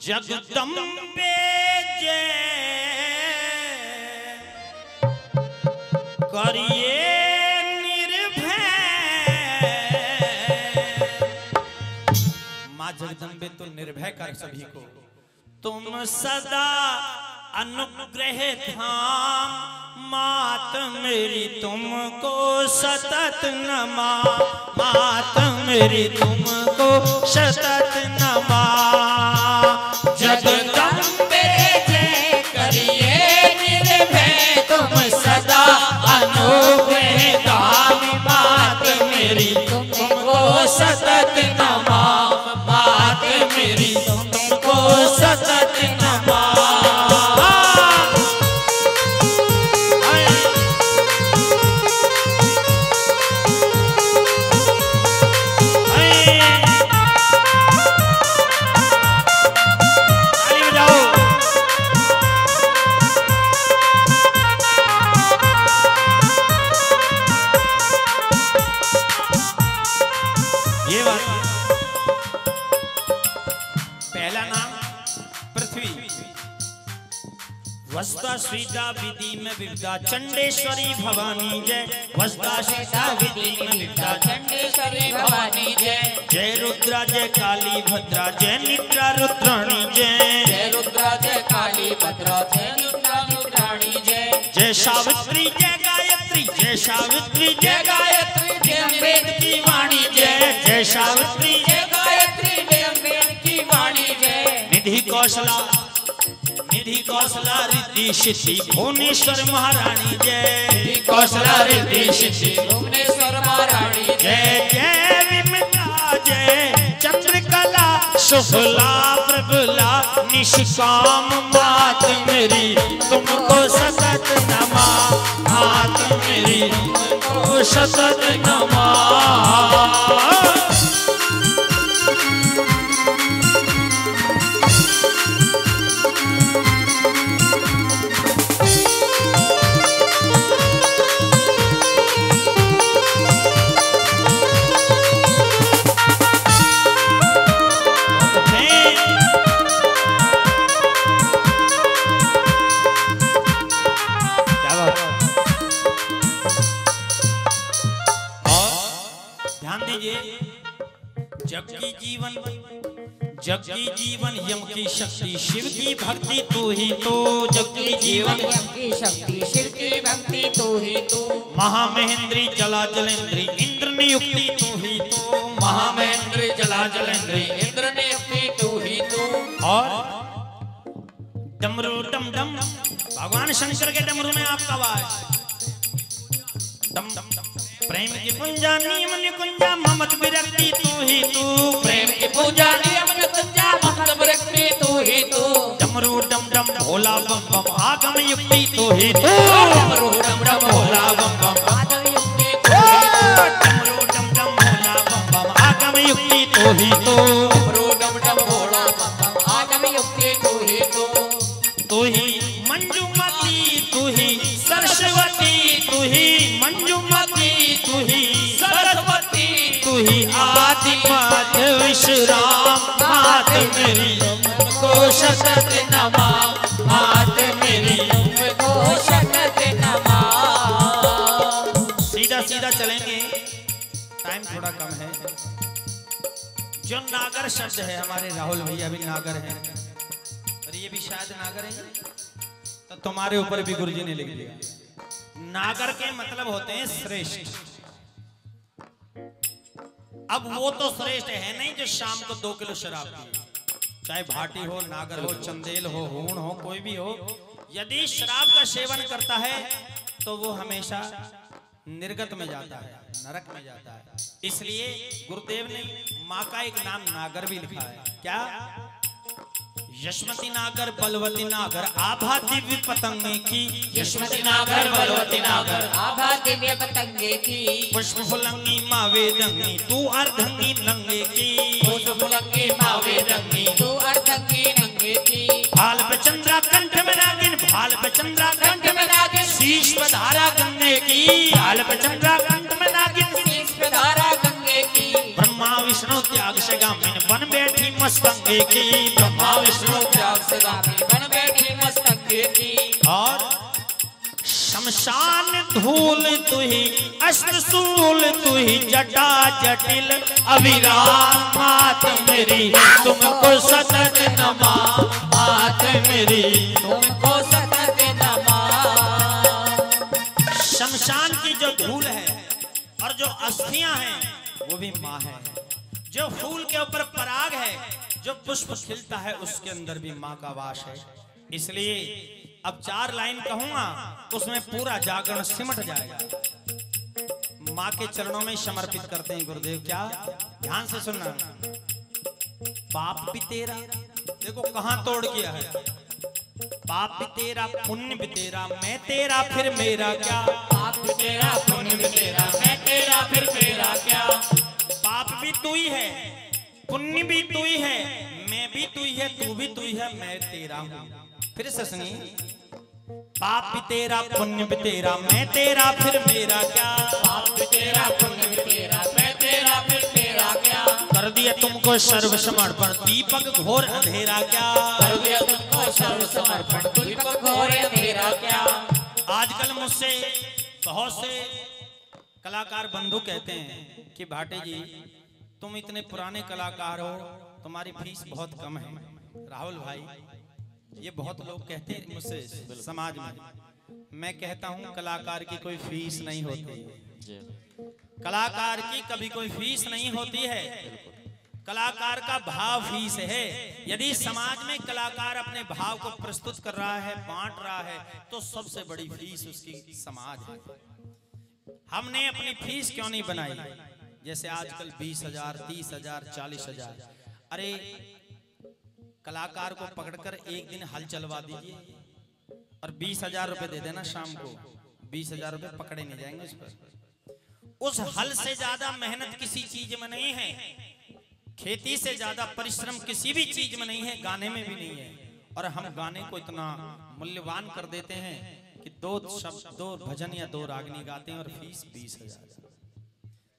जगदम्बे जय करिए निर्भय। माँ जगदम्बे तो निर्भय कर सभी को, तुम सदा अनुग्रह धाम मात मेरी तुमको सतत नमा। मात मेरी तुमको सतत नमा। जगदम्बे जय करिए निर्भय तुम सदा अनुग्रह धाम मात मेरी तुमको सतत नमा। मात मेरी तुमको सतत नमा। वस्ता श्रीदा विधि में विविधा चंडेश्वरी भवानी जय। वस्ता श्रीदा विधि में विविधा चंडेश्वरी भवानी जय। जय रुद्रा जय काली भद्रा जय निद्रा रुद्राणी जय। जय रुद्रा जय काली भद्रा जय निद्रा रुद्राणी जय। जय सावित्री जय गायत्री जय सावित्री जय गायत्री जय अम्बेड की वाणी जय। जय सावित्री जय गायत्री जय अम्बेड की वाणी जय। निधि कौशला निधि कौशला रिद्धि सिद्धि भुवनेश्वर महारानी जय। निधि कौशला रिद्धि सिद्धि भुवनेश्वर महारानी जय। जय विमला जय चंद्रकला शुभला प्रभला निष्काम मात मेरी तुमको सतत नमा। मात मेरी तुमको सतत नमा। जग की जीवन यम की शक्ति शिव की भक्ति तू ही तो। जग की जीवन यम की शक्ति शिव की भक्ति तू ही तो। महामहेंद्री जला जलेंद्री इंद्र नियुक्ति तू ही तो। महामहेंद्री जला जलेंद्री इंद्र नियुक्ति तू ही तो। और डमरू डम डम भगवान शंकर के डमरू में आपका आवाज डम डम प्रेम की पूजा नियम निकुंजा ममत विरक्ति तू ही तू। प्रेम की पूजा नियम निकुंजा ममत विरक्ति तू ही तू। डमरू डम डम भोला बम बम आगम युक्ति तू ही तू। डमरू डम डम भोला बम बम आगम युक्ति तू ही तू। डमरू डम डम भोला बम बम आगम युक्ति तू ही तू। डमरू डम डम भोला बम बम आगम युक्ति तू ही तू। तू ही मंजुमती तू ही सरस्वती तू ही मंजुमती तू ही सरस्वती तू ही आदि मात विश्राम। मात मेरी तुमको सतत नमा। मात मेरी तुमको सतत नमा। सीधा सीधा चलेंगे, टाइम थोड़ा कम है। जो नागर शब्द है हमारे राहुल भैया भी नागर हैं और ये भी शायद नागर है, तो तुम्हारे ऊपर भी गुरुजी ने लिख दिया। नागर के मतलब होते हैं श्रेष्ठ। अब वो तो श्रेष्ठ है नहीं जो शाम को 2 किलो शराब पिए, चाहे भाटी हो नागर हो चंदेल हो हूण हो कोई भी हो। यदि शराब का सेवन करता है तो वो हमेशा निर्गत में जाता है, नरक में जाता है। इसलिए गुरुदेव ने माँ का एक नाम नागर भी लिखा है। क्या? यशमती नागर बलवती नागर आभा दिव्य पतंगे की। यशमती नागर बलवती नागर आभा दिव्य पतंगे की। पुष्प फुलंगी मावे रंगी तू अर्धंगी नंगे की। पुष्प फुलंगी मावे रंगी तू अर्धंगी नंगे की। भाल पे चंद्रा कंठ में नागिन भाल पे चंद्रा कंठ में नागिन शीश पे धारा गंगे की। भाल पे चंद्रा कंठ में नागिन शीश पे धारा गंगे की। ब्रह्मा विष्णु त्याग से गामिन बन बैठी मस्तंग एक ही ब्रह्मा विष्णु त्याग से गाती बन बैठी मस्तक की। और शमशान धूल तू ही अस्त्र सूल तू ही जटा जटिल अविराम मात मेरी तुमको सतत नमा मात मेरी तुमको सतत नमः। शमशान की जो धूल है और जो अस्थियां हैं वो भी माँ है। जो फूल के ऊपर पराग है, जो पुष्प खिलता है उसके अंदर भी माँ का वास है। इसलिए अब 4 लाइन कहूंगा उसमें पूरा जागरण सिमट जाएगा। माँ के चरणों में समर्पित करते हैं गुरुदेव। क्या ध्यान से सुनना। पाप भी तेरा, देखो कहां तोड़ गया है। पाप भी तेरा पुण्य भी तेरा मैं तेरा फिर मेरा क्या। पाप भी तेरा पुण्य भी तेरा मैं तेरा फिर मेरा क्या। पाप भी तू ही है, पुण्य भी तू ही है, मैं भी तू ही है, तू भी तू ही है, मैं तेरा हूं। फिर से सुनिए। पाप भी तेरा पुण्य भी तेरा मैं तेरा फिर मेरा क्या। पाप भी तेरा पुण्य भी तेरा मैं तेरा फिर मेरा क्या। कर दिया तुमको सर्व समर्पण दीपक घोर अंधेरा क्या। कर दिया तुमको सर्व समर्पण दीपक घोर अंधेरा क्या। आजकल मुझसे बहुत से कलाकार बंधु कहते हैं कि भाटे जी तुम इतने पुराने कलाकार हो, तुम्हारी फीस बहुत कम है। राहुल भाई, ये बहुत लोग कहते हैं मुझसे समाज में। मैं कहता हूं कलाकार की कोई फीस नहीं होती। कलाकार की कभी कोई फीस नहीं होती है। कलाकार का भाव फीस है। यदि समाज में कलाकार अपने भाव को प्रस्तुत कर रहा है, बांट रहा है, तो सबसे बड़ी फीस उसकी समाज है। हमने अपनी फीस क्यों नहीं बनाई? जैसे आजकल 20,000, 30,000, 40,000। अरे कलाकार को पकड़कर एक दिन हल चलवा दीजिए और 20,000 रुपए दे देना शाम को। 20,000 रुपए पकड़े नहीं जाएंगे उस पर। उस हल से ज्यादा मेहनत किसी चीज में नहीं है। खेती से ज्यादा परिश्रम किसी भी चीज में नहीं है, गाने में भी नहीं है। और हम गाने को इतना मूल्यवान कर देते हैं कि 2 शब्द 2 भजन या 2 रागनी गाते हैं और फीस 20,000।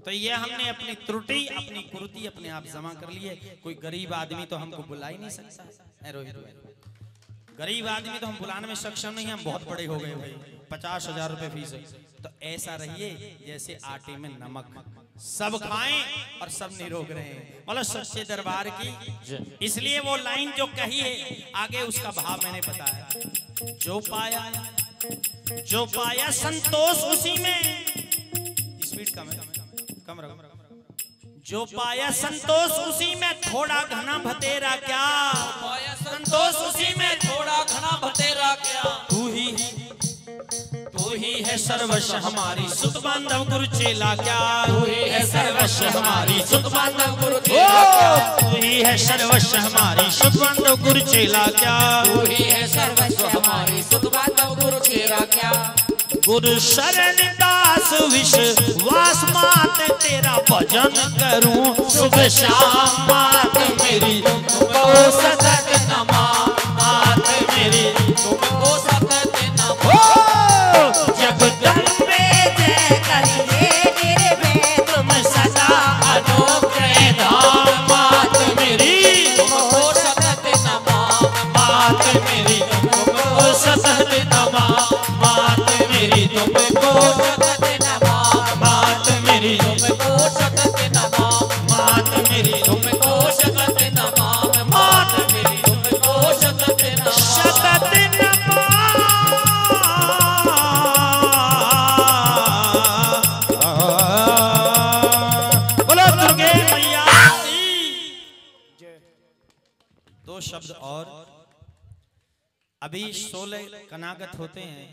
तो ये हमने अपनी त्रुटि अपनी कुर्ती अपने आप जमा कर लिए। कोई गरीब आदमी तो हमको बुला ही नहीं सकता है। रोहित भाई, गरीब आदमी तो हम बुलाने में सक्षम नहीं है। हम बहुत बड़े हो गए भाई, 50,000 रुपए फीस है। तो ऐसा रहिए जैसे आटे में नमक, सब खाएं और सब निरोग रहें। मतलब सच्चे दरबार की। इसलिए वो लाइन जो कही है आगे उसका भाव मैंने बताया। जो पाया संतोष उसी में, स्पीड कम है, कम रखो। जो पाया संतोष उसी में थोड़ा घना भतेरा क्या। पाया संतोष उसी में थोड़ा घना भतेरा क्या। तू ही है सर्वस्व हमारी सुत बांधव गुरु चेला क्या। तू ही है सर्वस्व हमारी सुत बांधव गुरु चेला क्या। तू ही है सर्वस्व हमारी सुत बांधव गुरु चेला क्या। तू ही है सर्वस्व हमारी सुत बांधव गुरु चेला क्या। गुरु शरण दास विश्वास मात तेरा भजन करूं सुबह शाम मात मेरी तुमको सतत नमा मात मेरी तुमको सतत नमः। जब दम्बे जय करिए निर्भय तुम सदा अनुग्रह धाम मात मेरी तुमको सतत नमः। मात मेरी तुमको सतत नमा मात मेरी तुमको सतत नमः। मात मेरी तुमको सतत नमः। मात मेरी तुमको सतत नमः। मात मेरी तुमको सतत नमः। सतत नमा। बोलो दुर्गे मैया की। 2 शब्द और। अभी 16 कनागत होते हैं।